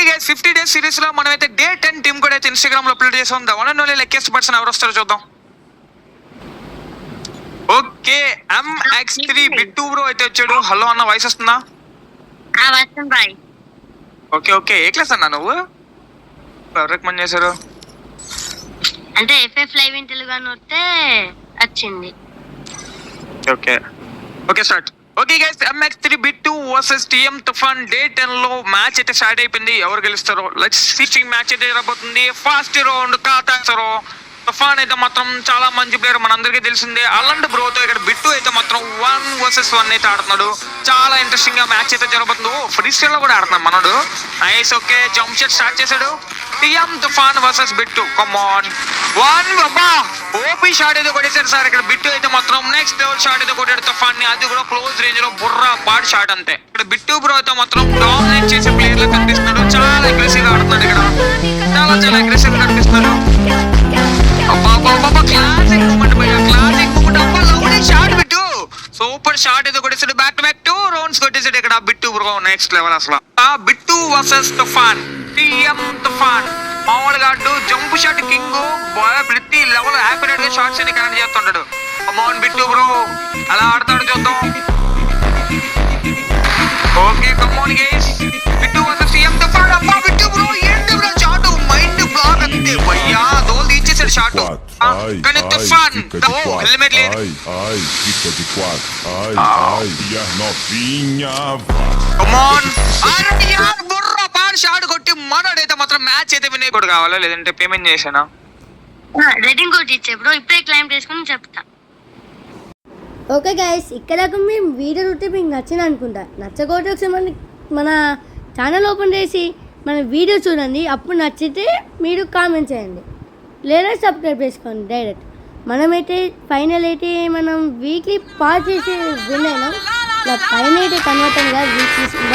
Okay guys 50 days series లో మనమైతే day 10 team కూడా అయితే ఇన్స్టాగ్రామ్ లో అప్లోడ్ చేసాం. The one and only luckiest person ఎవరు వస్తారో చూద్దాం. ఓకే MX3 బిట్టు బ్రో అయితే వచ్చాడు. హలో అన్న, వాయిస్ వస్తుందా? ఓకే ఓకే, ఏ క్లాస్ అన్నా నువ్వు? ఎవరు రికమెండ్ చేశారు? అంటే FF లైవ్ ఇన్ తెలుగు అని వస్తే వచ్చింది. Okay okay start. Okay guys MX3 Bittu versus TM Toofan day 10 లో మ్యాచ్ అయితే స్టార్ట్ అయిపోయింది. ఎవరు గెలుస్తారో లెట్స్ సీ. మ్యాచ్ అయితే జరగబోతుంది. ఫస్ట్ రౌండ్ కాతాసరో తుఫాన్ అయితే మాత్రం చాలా మంచి ప్లేయర్, మనందరికీ తెలిసిందే. అలాంటి బ్రోతో ఇక్కడ బిట్టు అయితే మాత్రం 1 vs 1 అయితే ఆడుతున్నాడు. చాలా ఇంట్రెస్టింగ్ గా మ్యాచ్ అయితే జరగబోతుంది. ఫ్రీ స్టైల్ లో కూడా ఆడుతున్నాడు మనోడు. నైస్. ఓకే జంప్ షాట్ స్టార్ట్ చేశాడు. TM Toofan versus Bittu. Come on 1 బాబా ఓపీ షాట్ అయితే కొట్టేశారు సార్ ఇక్కడ. బిట్టు అయితే మాత్రం నెక్స్ట్ లెవెల్ షాట్ అయితే కొట్టాడు తుఫాన్ ని. అది కూడా క్లోజ్ రేంజ్ లో బుర్రా పాడ్ షాట్ అంతే. ఇక్కడ బిట్టు బ్రో అయితే మాత్రం డామినేట్ చేసే ప్లేయర్ లా కనిపిస్తున్నాడు. చాలా అగ్రెసివ్ గా ఆడుతున్నాడు ఇక్కడ. చాలా అగ్రెసివ్ గా కనిపిస్తున్నాడు. క్లాసిక్ మూమెంట్ భయ్యా, క్లాసిక్ మూమెంట్. అబ్బా lovely shot Bittu, super shot అయితే కొట్టేసాడు. బ్యాక్ టు బ్యాక్ 2 రౌండ్స్ కొట్టేసాడు ఇక్కడ బిట్టు బ్రో. నెక్స్ట్ లెవెల్ అసలు. బిట్టు వర్సెస్ తుఫాన్. TM తుఫాన్ మామూలుగా ఆడు జంప్ షాట్ కింగ్. ప్రతి లెవెల్ హ్యాపీ గా షాట్స్ అని కనెక్ట్ చేస్తుంటాడు. కమాన్ బిట్టు బ్రో అలా ఆడతాడు చూద్దాం. Okay come on guys, Bittu versus TM Toofan. అబ్బా బిట్టు బ్రో ఏంటి బ్రో షాట్, మైండ్ బ్లాక్ అంతే భయ్యా. దోల్ తీసేసాడు షాట్. కానీ తుఫాన్ హెల్మెట్ లేదు. Fica de 4. E as novinha. కమాన్ అరే యార్ బుర్రా పార్ షాట్ కొట్టి మనోడైతే మాత్రం మ్యాచ్ అయితే విన్ అయిపోడు. కావాలా లేదంటే పేమెంట్ చేశానా? రెడ్డింగ్ కోట్ ఇచ్చే బ్రో, ఇప్పుడే క్లైమ్ చేసుకుని చెప్తా. ఓకే గైస్, ఇక్కడ మేము వీడియో ఉంటే మీకు నచ్చింది అనుకుంటా. నచ్చకపోతే ఒకసారి మన ఛానల్ ఓపెన్ చేసి మన వీడియో చూడండి. అప్పుడు నచ్చితే మీరు కామెంట్ చేయండి, లేదా సబ్స్క్రైబ్ చేసుకోండి డైరెక్ట్. మనమైతే ఫైనల్ అయితే మనం వీక్లీ పాస్ చేసి విన్ అయినాం. ఇలా పైన అయితే కన్వర్ట్ అయింది కదా